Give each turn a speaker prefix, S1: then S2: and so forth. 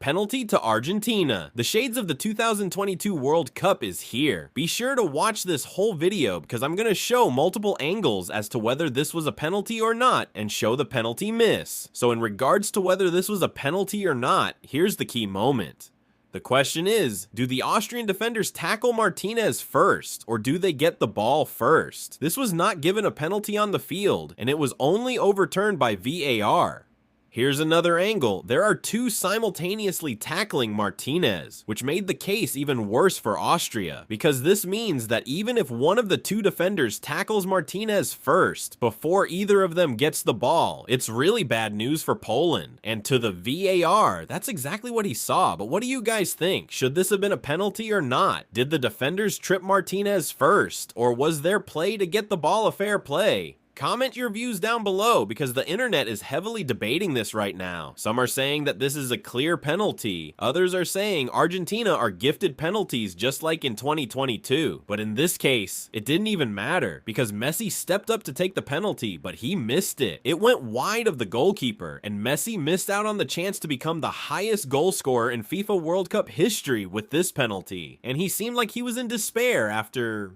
S1: Penalty to Argentina. The shades of the 2022 World Cup is here. Be sure to watch this whole video because I'm going to show multiple angles as to whether this was a penalty or not and show the penalty miss. So in regards to whether this was a penalty or not, here's the key moment. The question is, do the Austrian defenders tackle Martinez first, or do they get the ball first? This was not given a penalty on the field, and it was only overturned by VAR. Here's another angle. There are two simultaneously tackling Martinez, which made the case even worse for Austria, because this means that even if one of the two defenders tackles Martinez first, before either of them gets the ball, it's really bad news for Poland. And to the VAR, that's exactly what he saw, but what do you guys think? Should this have been a penalty or not? Did the defenders trip Martinez first, or was their play to get the ball a fair play? Comment your views down below because the internet is heavily debating this right now. Some are saying that this is a clear penalty. Others are saying Argentina are gifted penalties just like in 2022. But in this case, it didn't even matter because Messi stepped up to take the penalty, but he missed it. It went wide of the goalkeeper, and Messi missed out on the chance to become the highest goal scorer in FIFA World Cup history with this penalty. And he seemed like he was in despair after